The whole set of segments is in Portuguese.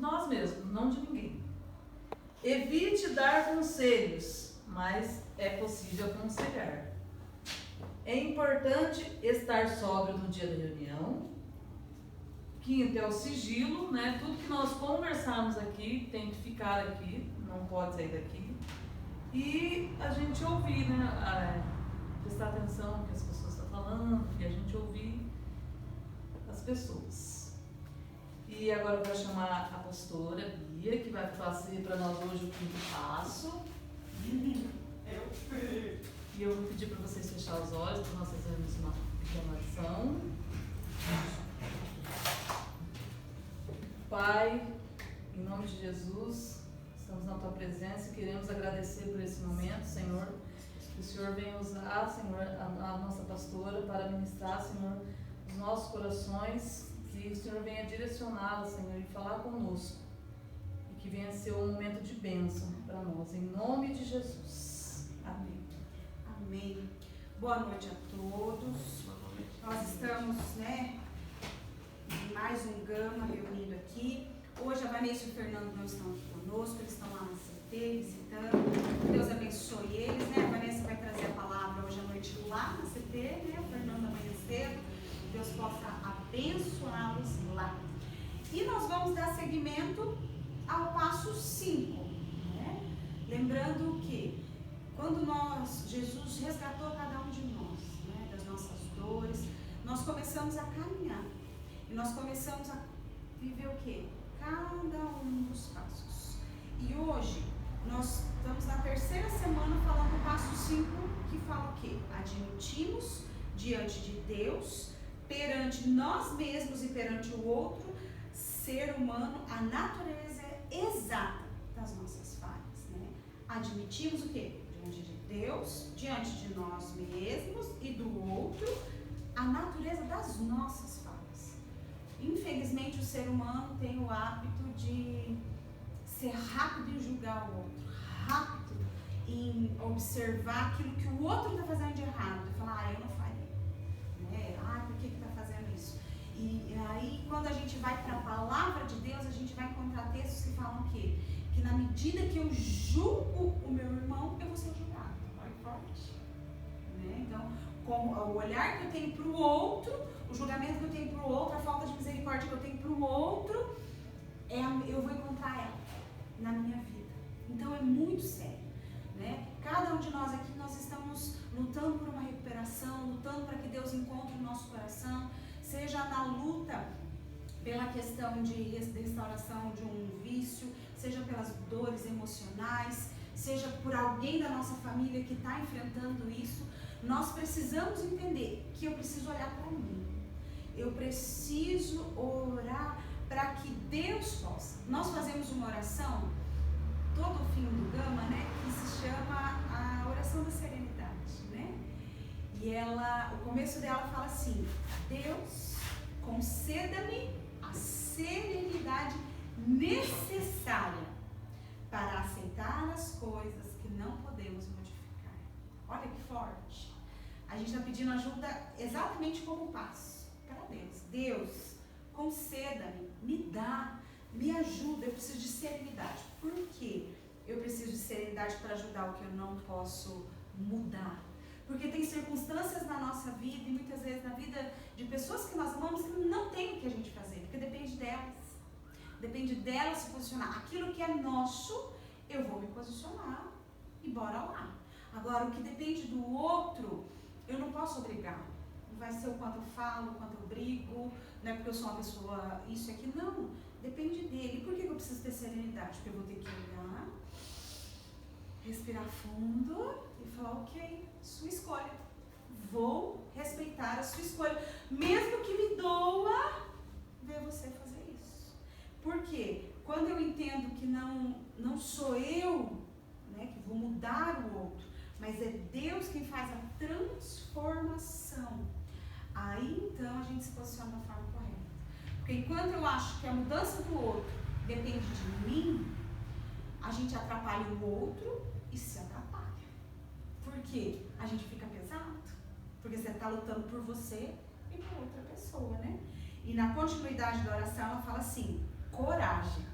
nós mesmos, não de ninguém. Evite dar conselhos, mas é possível aconselhar. É importante estar sóbrio no dia da reunião. Quinto é o sigilo, né? Tudo que nós conversarmos aqui tem que ficar aqui, não pode sair daqui. E a gente ouvir, né? Prestar atenção no que as pessoas estão falando, e a gente ouvir as pessoas. E agora eu vou chamar a pastora Bia, que vai fazer para nós hoje o quinto passo. E eu vou pedir para vocês fechar os olhos, para nós fazermos uma pequena oração. Pai, em nome de Jesus, estamos na Tua presença e queremos agradecer por esse momento, Senhor. Que o Senhor venha usar, Senhor, a nossa pastora para ministrar, Senhor, os nossos corações. Que o Senhor venha direcioná-la, Senhor, e falar conosco. E que venha ser um momento de bênção para nós. Em nome de Jesus. Amém. Amém. Boa noite a todos. Nós estamos, em mais um Gama reunido aqui. Hoje a Vanessa e o Fernando não estão aqui conosco, eles estão lá na CT visitando. Deus abençoe eles, A Vanessa vai trazer a palavra hoje à noite lá na CT, O Fernando amanhã cedo. Deus possa abençoá-los lá. E nós vamos dar seguimento ao passo 5, Lembrando que quando Jesus resgatou cada um de nós, das nossas dores, nós começamos a caminhar. E nós começamos a viver o quê? Cada um dos passos. E hoje, nós estamos na terceira semana falando do passo 5, que fala o quê? Admitimos diante de Deus, perante nós mesmos e perante o outro, ser humano, a natureza exata das nossas falhas, Admitimos o quê? Diante de Deus, diante de nós mesmos e do outro, a natureza das nossas falhas. Infelizmente, o ser humano tem o hábito de ser rápido em julgar o outro, rápido em observar aquilo que o outro está fazendo de errado, e falar, eu não faria, por que está fazendo isso? E aí, quando a gente vai para a palavra de Deus, a gente vai encontrar textos que falam o quê? Que na medida que eu julgo o meu irmão, eu vou ser julgado. Olha que forte. Então, com o olhar que eu tenho para o outro, o julgamento que eu tenho para o outro, a falta de misericórdia que eu tenho para o outro, eu vou encontrar ela na minha vida. Então, é muito sério. Cada um de nós aqui, nós estamos lutando por uma recuperação, lutando para que Deus encontre o nosso coração, seja na luta pela questão de restauração de um vício, seja pelas dores emocionais, seja por alguém da nossa família que está enfrentando isso. Nós precisamos entender que eu preciso olhar para mim. Eu preciso orar para que Deus possa. Nós fazemos uma oração todo o fim do Gama, que se chama a oração da serenidade, E o começo dela fala assim: Deus, conceda-me a serenidade necessária para aceitar as coisas que não podemos modificar. Olha que forte. A gente está pedindo ajuda exatamente como passo para Deus. Deus, conceda-me, me dá, me ajuda. Eu preciso de serenidade. Por quê? Eu preciso de serenidade para ajudar o que eu não posso mudar. Porque tem circunstâncias na nossa vida e muitas vezes na vida de pessoas que nós amamos que não tem o que a gente fazer, porque depende delas. Depende delas se posicionar. Aquilo que é nosso, eu vou me posicionar e bora lá. Agora, o que depende do outro, eu não posso obrigar. Não vai ser o quanto eu falo, o quanto eu brigo, não é porque eu sou uma pessoa isso e aqui, não. Depende dele. E por que eu preciso ter serenidade? Porque eu vou ter que olhar, respirar fundo e falar, ok, sua escolha. Vou respeitar a sua escolha. Mesmo que me doa ver você fazer isso. Por quê? Quando eu entendo que não sou eu, que vou mudar o outro, mas é Deus quem faz a transformação, aí então a gente se posiciona da forma correta. Porque enquanto eu acho que a mudança do outro depende de mim, a gente atrapalha o outro e se atrapalha. Por quê? A gente fica pesado. Porque você está lutando por você e por outra pessoa, E na continuidade da oração ela fala assim, coragem.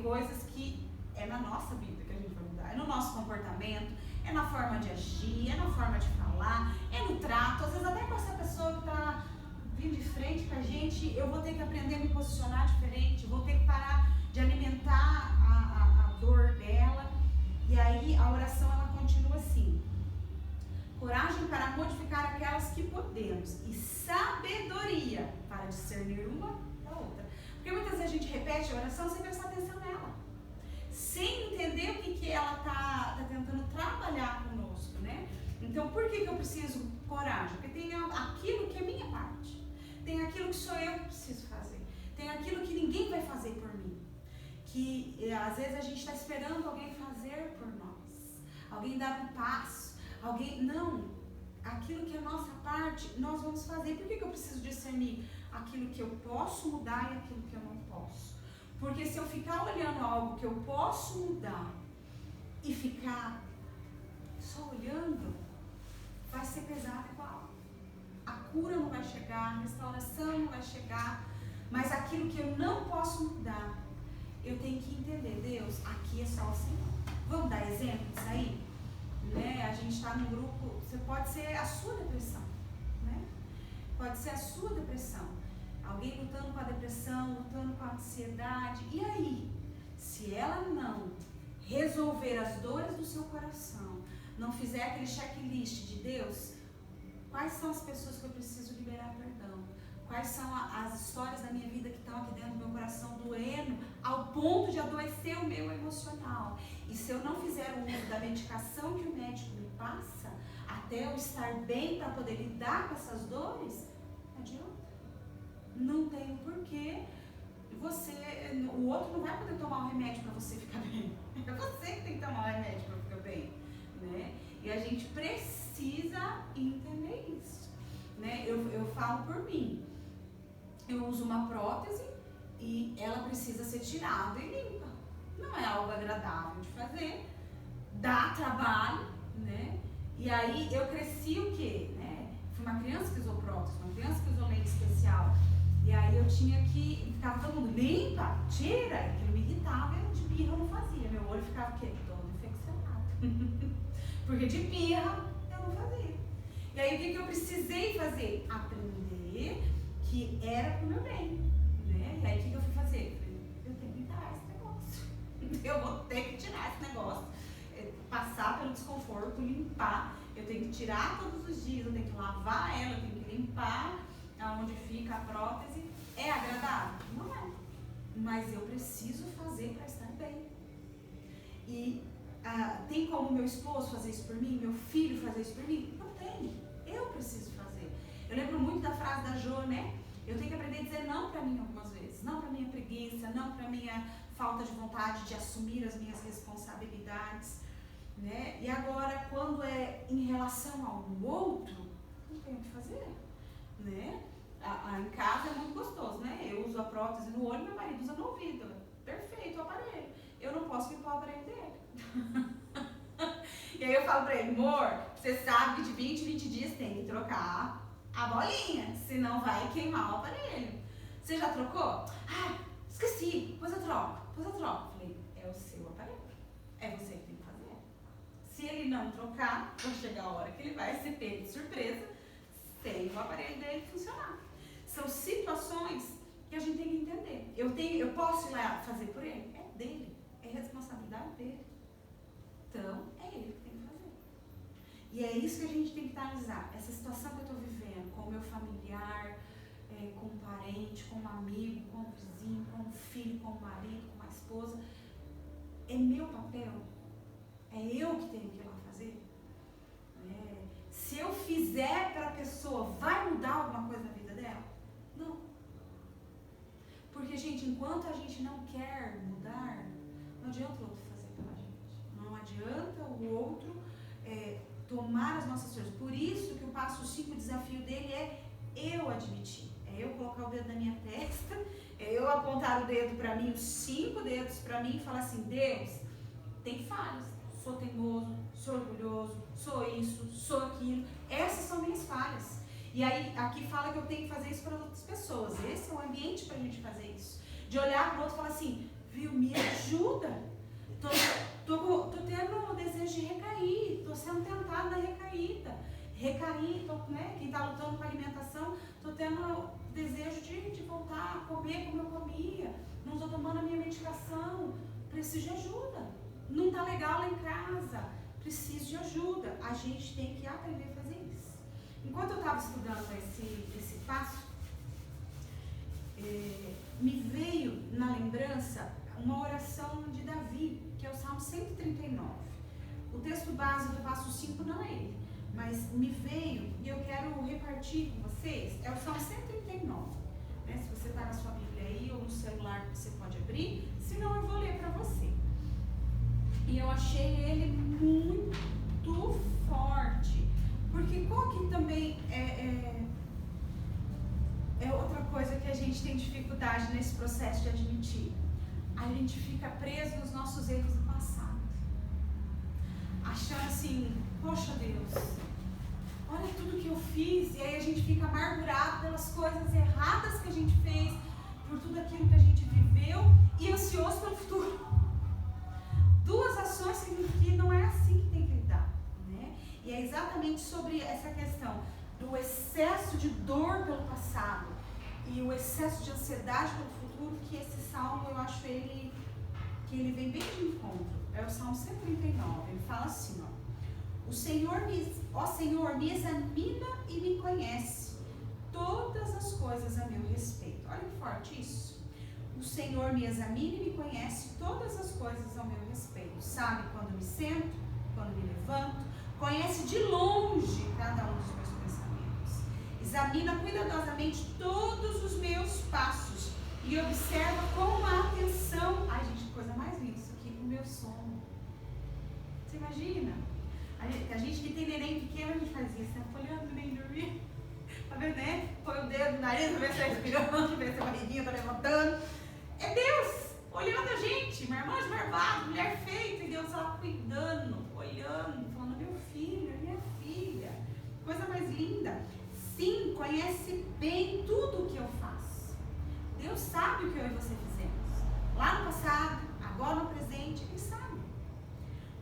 tem coisas que é na nossa vida que a gente vai mudar, é no nosso comportamento, é na forma de agir, é na forma de falar, é no trato, às vezes até com essa pessoa que está vindo de frente com a gente, eu vou ter que aprender a me posicionar diferente, vou ter que parar de alimentar a dor dela. E aí a oração ela continua assim: coragem para modificar aquelas que podemos e sabedoria para discernir uma da outra. Porque muitas vezes a gente repete a oração sem prestar atenção nela, sem entender o que ela está tentando trabalhar conosco, né? Então, por que eu preciso coragem? Porque tem aquilo que é minha parte, tem aquilo que sou eu que preciso fazer, tem aquilo que ninguém vai fazer por mim, que às vezes a gente está esperando alguém fazer por nós, alguém dar um passo, alguém, não, aquilo que é nossa parte, nós vamos fazer. Por que eu preciso discernir aquilo que eu posso mudar e aquilo que eu não posso? Porque se eu ficar olhando algo que eu posso mudar e ficar só olhando, vai ser pesado igual. A cura não vai chegar, a restauração não vai chegar, mas aquilo que eu não posso mudar, eu tenho que entender, Deus, aqui é só o Senhor. Vamos dar exemplo disso aí? Né? A gente está num grupo, você pode ser a sua depressão, né? Pode ser a sua depressão. Alguém lutando com a depressão, lutando com a ansiedade. E aí, se ela não resolver as dores do seu coração, não fizer aquele checklist de Deus, quais são as pessoas que eu preciso liberar perdão? Quais são as histórias da minha vida que estão aqui dentro do meu coração doendo ao ponto de adoecer o meu emocional? E se eu não fizer o uso da medicação que o médico me passa, até eu estar bem para poder lidar com essas dores, não adianta. Não tem porquê o outro não vai poder tomar o remédio para você ficar bem. É você que tem que tomar o remédio para ficar bem, né? E a gente precisa entender isso, né? Eu falo por mim. Eu uso uma prótese e ela precisa ser tirada e limpa. Não é algo agradável de fazer, dá trabalho, né? E aí eu cresci o quê? Né? Fui uma criança que usou prótese, uma criança que usou lente especial. E aí eu tinha que, ficava todo mundo, limpa, tira, e aquilo me irritava, eu de birra eu não fazia. Meu olho ficava o quê? Todo infeccionado. Porque de birra eu não fazia. E aí o que eu precisei fazer? Aprender que era pro meu bem, né? E aí o que eu fui fazer? Eu tenho que tirar esse negócio. Eu vou ter que tirar esse negócio. Passar pelo desconforto, limpar. Eu tenho que tirar todos os dias, eu tenho que lavar ela, eu tenho que limpar aonde fica a prótese. É agradável? Não é. Mas eu preciso fazer para estar bem. E tem como meu esposo fazer isso por mim? Meu filho fazer isso por mim? Não tem. Eu preciso fazer. Eu lembro muito da frase da Jo, né? Eu tenho que aprender a dizer não para mim algumas vezes. Não para minha preguiça, não para minha falta de vontade de assumir as minhas responsabilidades, né? E agora, quando é em relação ao outro, não tem o que fazer, né? Em casa é muito gostoso, né? Eu uso a prótese no olho, meu marido usa no ouvido. Perfeito o aparelho. Eu não posso limpar o aparelho dele. E aí eu falo pra ele, amor, você sabe que de 20 em 20 dias tem que trocar a bolinha, senão vai queimar o aparelho. Você já trocou? Ah, esqueci, depois eu troco. Falei, é o seu aparelho, é você que tem que fazer. Se ele não trocar, vai chegar a hora que ele vai ser pego de surpresa sem o aparelho dele funcionar. São situações que a gente tem que entender. Eu posso ir lá fazer por ele? É dele, é responsabilidade dele. Então, é ele que tem que fazer. E é isso que a gente tem que analisar. Essa situação que eu estou vivendo com o meu familiar, com um parente, com um amigo, com um vizinho, com um filho, com um marido, com uma esposa, é meu papel? É eu que tenho que ir lá fazer? Se eu fizer para a pessoa, vai mudar alguma coisa na vida dela? Não. Porque, gente, enquanto a gente não quer mudar, não adianta o outro fazer pela gente. Não adianta o outro tomar as nossas coisas. Por isso que o passo 5, o desafio dele é eu admitir. É eu colocar o dedo na minha testa, é eu apontar o dedo para mim, os 5 dedos para mim e falar assim, Deus, tem falhas. Sou teimoso, sou orgulhoso, sou isso, sou aquilo. Essas são minhas falhas. E aí, aqui fala que eu tenho que fazer isso para outras pessoas. Esse é o ambiente para a gente fazer isso. De olhar para o outro e falar assim, viu? Me ajuda. Tô tendo o desejo de recair, tô sendo tentada na recaída. Recair, né? Quem está lutando com a alimentação, tô tendo desejo de voltar a comer como eu comia. Não estou tomando a minha medicação. Preciso de ajuda. Não está legal lá em casa. Preciso de ajuda. A gente tem que aprender a fazer isso. Enquanto eu estava estudando esse passo, me veio na lembrança uma oração de Davi, que é o Salmo 139. O texto base do passo 5 não é ele, mas me veio e eu quero repartir com vocês. É o Salmo 139. Né? Se você está na sua Bíblia aí ou no celular, você pode abrir. Se não, eu vou ler para você. E eu achei ele muito forte. Porque qual que também é outra coisa que a gente tem dificuldade nesse processo de admitir? A gente fica preso nos nossos erros do passado. Achando assim, poxa Deus, olha tudo que eu fiz. E aí a gente fica amargurado pelas coisas erradas que a gente fez, por tudo aquilo que a gente viveu e ansioso pelo futuro. Duas ações que não é assim que tem que lidar, né? E é exatamente sobre essa questão do excesso de dor pelo passado e o excesso de ansiedade pelo futuro que esse salmo, eu acho que ele vem bem de encontro. É o Salmo 139, ele fala assim, ó Senhor, me examina e me conhece todas as coisas a meu respeito. Olha que forte isso. O Senhor me examina e me conhece todas as coisas ao meu respeito. Sabe quando me sento, quando me levanto, conhece de longe cada um dos meus pensamentos. Examina cuidadosamente todos os meus passos e observa com atenção. Ai, gente, que coisa mais linda isso aqui, o meu sono. Você imagina? A gente que tem neném pequeno, a gente faz isso, né? Olhando o neném dormir. Tá vendo, né? Põe o dedo no nariz, pra ver se está respirando, ver se a barriguinha tá levantando. É Deus olhando a gente, minha irmã esmarvada, mulher feita, e Deus lá cuidando, olhando, falando, meu filho, minha filha. Coisa mais linda. Sim, conhece bem tudo o que eu faço. Deus sabe o que eu e você fizemos. Lá no passado, agora no presente, Ele sabe.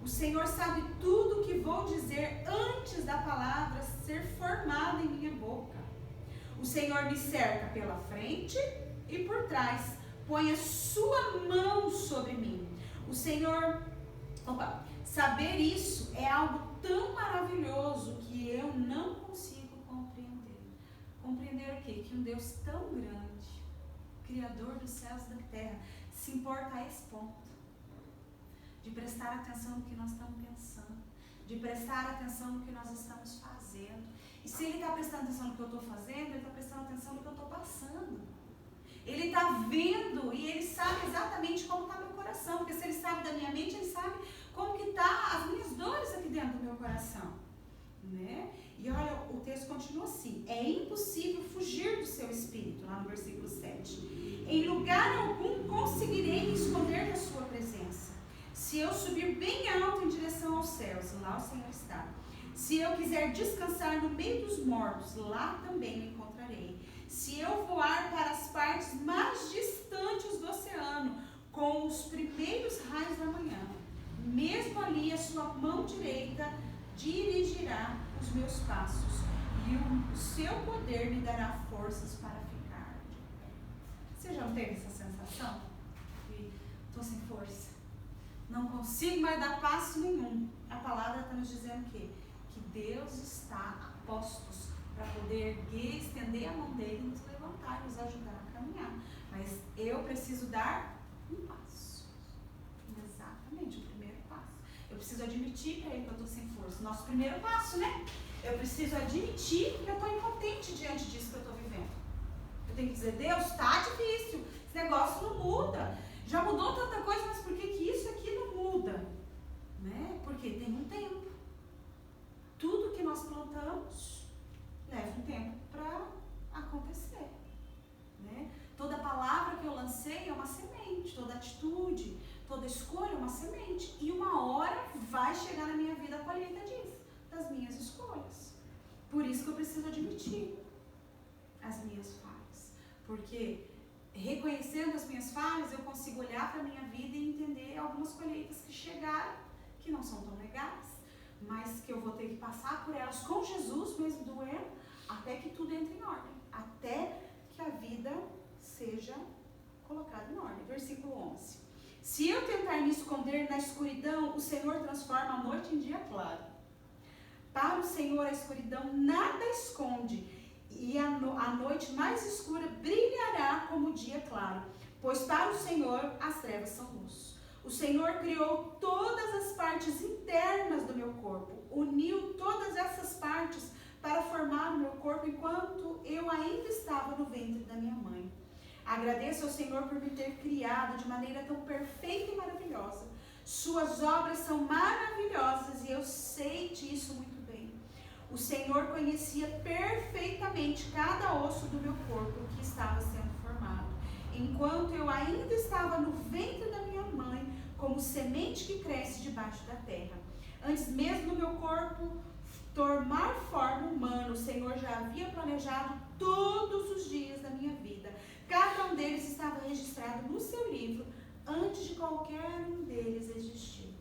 O Senhor sabe tudo o que vou dizer antes da palavra ser formada em minha boca. O Senhor me cerca pela frente e por trás. Põe a sua mão sobre mim. O Senhor... saber isso é algo tão maravilhoso que eu não consigo compreender. Compreender o quê? Que um Deus tão grande, Criador dos céus e da terra, se importa a esse ponto. De prestar atenção no que nós estamos pensando. De prestar atenção no que nós estamos fazendo. E se Ele está prestando atenção no que eu estou fazendo, Ele está prestando atenção no que eu estou passando. Ele está vendo e Ele sabe exatamente como está meu coração. Porque se Ele sabe da minha mente, Ele sabe como que está as minhas dores aqui dentro do meu coração. Né? E olha, o texto continua assim. É impossível fugir do seu espírito, lá no versículo 7. Em lugar algum conseguirei me esconder da sua presença. Se eu subir bem alto em direção aos céus, lá o Senhor está. Se eu quiser descansar no meio dos mortos, lá também me encontrarei. Se eu voar para as partes mais distantes do oceano, com os primeiros raios da manhã, mesmo ali a sua mão direita dirigirá os meus passos, e o seu poder me dará forças para ficar de pé. Você já não teve essa sensação? De estou sem força, não consigo mais dar passo nenhum. A palavra está nos dizendo o quê? Que Deus está a postos para poder erguer, estender a mão dele, nos levantar e nos ajudar a caminhar. Mas eu preciso dar um passo. Exatamente, o primeiro passo. Eu preciso admitir para ele que eu estou sem força. Nosso primeiro passo, né? Eu preciso admitir que eu estou impotente diante disso que eu estou vivendo. Eu tenho que dizer, Deus, está difícil. Esse negócio não muda. Já mudou tanta coisa, mas por que isso aqui não muda? Né? Porque tem um tempo. Tudo que nós plantamos leva um tempo para acontecer. Né? Toda palavra que eu lancei é uma semente. Toda atitude, toda escolha é uma semente. E uma hora vai chegar na minha vida a colheita disso, das minhas escolhas. Por isso que eu preciso admitir as minhas falhas. Porque reconhecendo as minhas falhas, eu consigo olhar para a minha vida e entender algumas colheitas que chegaram, que não são tão legais, mas que eu vou ter que passar por elas com Jesus, mesmo doendo, até que tudo entre em ordem, até que a vida seja colocada em ordem. Versículo 11. Se eu tentar me esconder na escuridão, o Senhor transforma a noite em dia claro. Para o Senhor a escuridão nada esconde, e a noite mais escura brilhará como o dia claro, pois para o Senhor as trevas são luz. O Senhor criou todas as partes internas do meu corpo, uniu todas essas partes para formar o meu corpo enquanto eu ainda estava no ventre da minha mãe. Agradeço ao Senhor por me ter criado de maneira tão perfeita e maravilhosa. Suas obras são maravilhosas e eu sei disso muito bem. O Senhor conhecia perfeitamente cada osso do meu corpo que estava sendo formado, enquanto eu ainda estava no ventre da minha mãe, como semente que cresce debaixo da terra. Antes mesmo do meu corpo tomar forma humana, o Senhor já havia planejado todos os dias da minha vida. Cada um deles estava registrado no seu livro antes de qualquer um deles existir.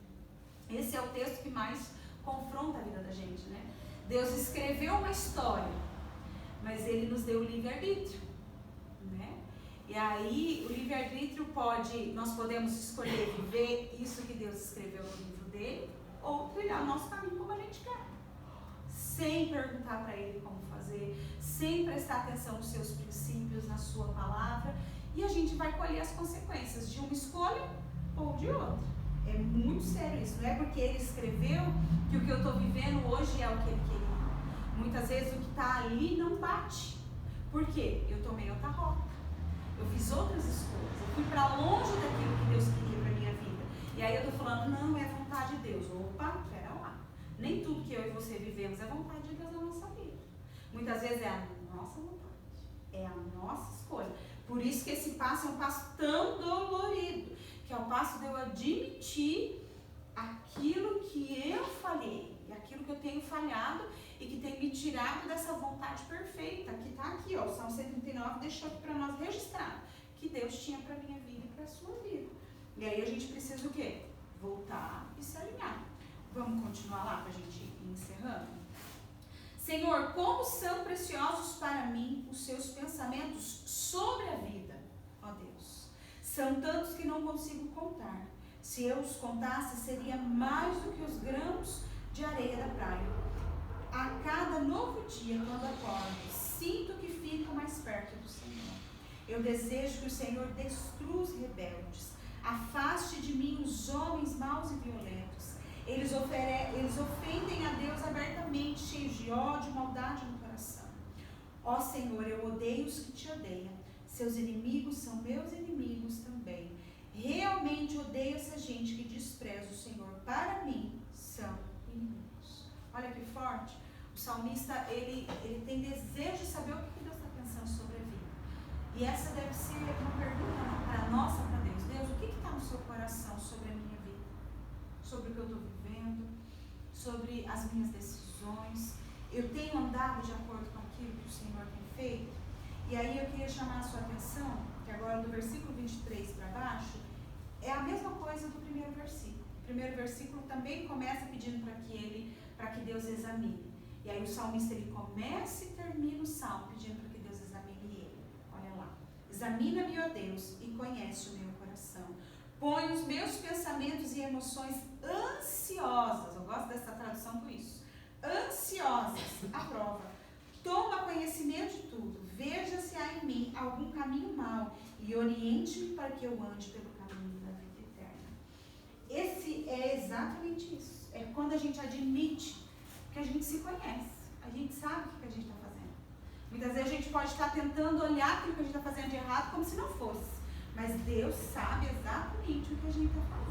Esse é o texto que mais confronta a vida da gente, né? Deus escreveu uma história, mas Ele nos deu o livre-arbítrio, né? E aí o livre-arbítrio nós podemos escolher viver isso que Deus escreveu no livro dele, ou trilhar o nosso caminho como a gente quer, sem perguntar para Ele como fazer, sem prestar atenção nos seus princípios, na sua palavra, e a gente vai colher as consequências de uma escolha ou de outra. É muito sério isso, não é porque Ele escreveu que o que eu estou vivendo hoje é o que Ele queria. Muitas vezes o que está ali não bate. Por quê? Eu tomei outra rota, eu fiz outras escolhas, eu fui para longe daquilo que Deus queria para a minha vida. E aí eu estou falando, não é vontade de Deus. Opa, pera lá. Nem tudo que eu e você vivemos é vontade de Deus na nossa vida. Muitas vezes é a nossa vontade, é a nossa escolha. Por isso que esse passo é um passo tão dolorido, que é o passo de eu admitir aquilo que eu falhei, e aquilo que eu tenho falhado e que tem me tirado dessa vontade perfeita, que está aqui, ó, o Salmo 139 deixou aqui para nós registrar, que Deus tinha para a minha vida e para a sua vida. E aí a gente precisa o quê? Voltar e se alinhar. Vamos continuar lá para a gente ir encerrando? Senhor, como são preciosos para mim os seus pensamentos sobre a vida, ó Deus. São tantos que não consigo contar. Se eu os contasse, seria mais do que os grãos de areia da praia. A cada novo dia, quando acordo, sinto que fico mais perto do Senhor. Eu desejo que o Senhor destrua os rebeldes. Afaste de mim os homens maus e violentos. Eles ofendem a Deus abertamente, cheios de ódio e maldade no coração. Ó Senhor, eu odeio os que te odeiam. Seus inimigos são meus inimigos também. Realmente odeio essa gente que despreza o Senhor. Para mim, são inimigos. Olha que forte. O salmista, ele tem desejo de saber o que Deus está pensando sobre a vida. E essa deve ser uma pergunta para nós, para Deus. Deus, o que está no seu coração sobre a minha vida? Sobre o que eu estou vivendo? Sobre as minhas decisões? Eu tenho andado de acordo com aquilo que o Senhor tem feito? E aí eu queria chamar a sua atenção, que agora do versículo 23 para baixo, é a mesma coisa do primeiro versículo. O primeiro versículo também começa pedindo para que Deus examine. E aí o salmista, ele começa e termina o salmo pedindo para que Deus examine ele. Olha lá. Examina-me, ó Deus, e conhece o meu coração. Põe os meus pensamentos e emoções ansiosas, eu gosto dessa tradução por isso, ansiosas, à prova. Toma conhecimento de tudo, veja se há em mim algum caminho mau e oriente-me para que eu ande pelo caminho da vida eterna. Esse é exatamente isso. É quando a gente admite que a gente se conhece, a gente sabe o que a gente está fazendo. Muitas vezes a gente pode estar tentando olhar aquilo que a gente está fazendo de errado como se não fosse, mas Deus sabe exatamente o que a gente está fazendo.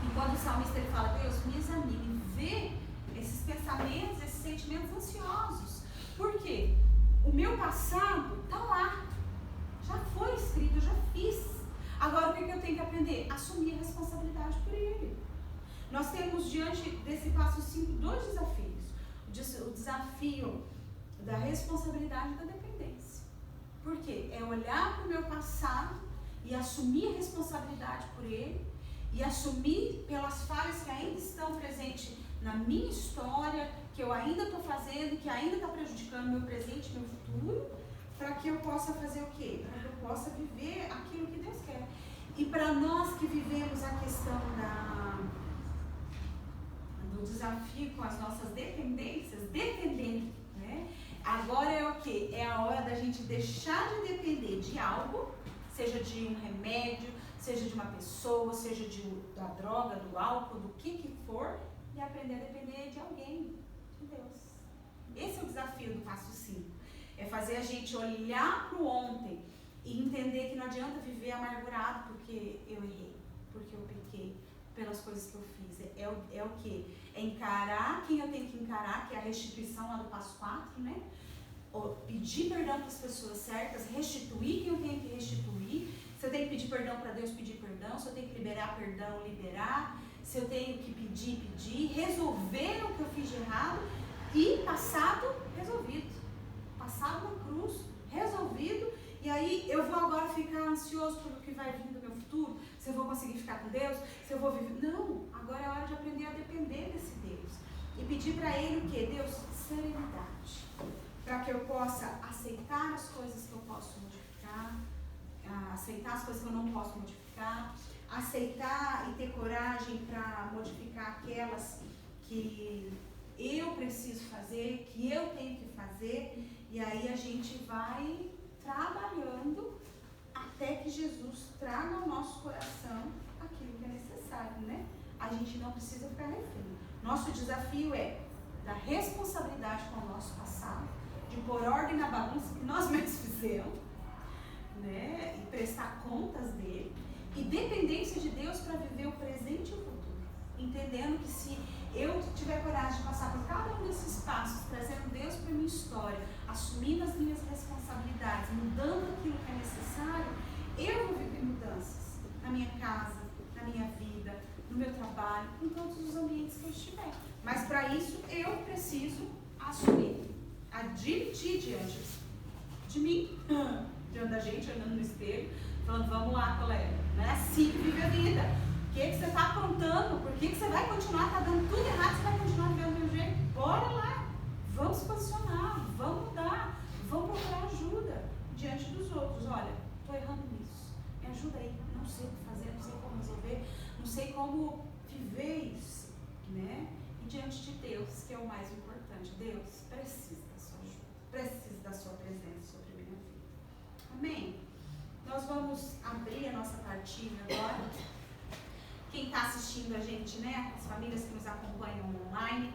E quando o salmista ele fala, Deus, me examine, vê esses pensamentos, esses sentimentos ansiosos. Por quê? O meu passado está lá, já foi escrito, eu já fiz. Agora o que eu tenho que aprender? Assumir a responsabilidade por ele. Nós temos diante desse passo 5 dois desafios. O desafio da responsabilidade e da dependência. Por quê? É olhar para o meu passado e assumir a responsabilidade por ele e assumir pelas falhas que ainda estão presentes na minha história, que eu ainda estou fazendo, que ainda está prejudicando meu presente e meu futuro, para que eu possa fazer o quê? Para que eu possa viver aquilo que Deus quer. E para nós que vivemos a questão do desafio com as nossas dependências, dependendo, né? Agora é o quê? É a hora da gente deixar de depender de algo, seja de um remédio, seja de uma pessoa, seja da droga, do álcool, do que for, e aprender a depender de alguém, de Deus. Esse é o desafio do passo 5. É fazer a gente olhar para o ontem e entender que não adianta viver amargurado porque eu errei, porque eu pequei, pelas coisas que eu fiz. É o quê? É encarar quem eu tenho que encarar, que é a restituição lá do passo 4, né? Pedir perdão para as pessoas certas, restituir quem eu tenho que restituir. Se eu tenho que pedir perdão para Deus, pedir perdão. Se eu tenho que liberar perdão, liberar. Se eu tenho que pedir, pedir. Resolver o que eu fiz de errado. E passado, resolvido. Passado na cruz, resolvido. E aí eu vou agora ficar ansioso pelo que vai vir do meu futuro. Se eu vou conseguir ficar com Deus, se eu vou viver. Não, agora é hora de aprender a depender desse Deus. E pedir para Ele o quê? Deus, serenidade. Para que eu possa aceitar as coisas que eu posso modificar, aceitar as coisas que eu não posso modificar, aceitar e ter coragem para modificar aquelas que eu preciso fazer, que eu tenho que fazer, e aí a gente vai trabalhando até que Jesus traga ao nosso coração aquilo que é necessário, né? A gente não precisa ficar refém. Nosso desafio é dar responsabilidade com o nosso passado, de pôr ordem na bagunça que nós mesmos fizemos, né? E prestar contas dele, e dependência de Deus para viver o presente e o futuro, entendendo que se eu tiver coragem de passar por cada um desses passos, trazendo Deus para a minha história, assumindo as minhas responsabilidades, mudando aquilo que é necessário, eu vou viver mudanças na minha casa, na minha vida, no meu trabalho, em todos os ambientes que eu estiver. Mas para isso eu preciso assumir, admitir diante de mim, diante da gente, olhando no espelho, falando, vamos lá, colega, não é assim que vive a vida. O que você está aprontando? Por que você vai continuar, está dando tudo errado, você vai continuar vivendo do meu jeito? Bora lá, vamos se posicionar, vamos mudar, vamos procurar ajuda diante dos outros. Olha, estou errando nisso, me ajuda aí, não sei o que fazer, não sei como resolver, não sei como viver isso, né? E diante de Deus, que é o mais importante, Deus precisa da sua ajuda, precisa da sua presença sobre a minha vida. Amém? Nós vamos abrir a nossa partilha agora. Quem está assistindo a gente, né? As famílias que nos acompanham online.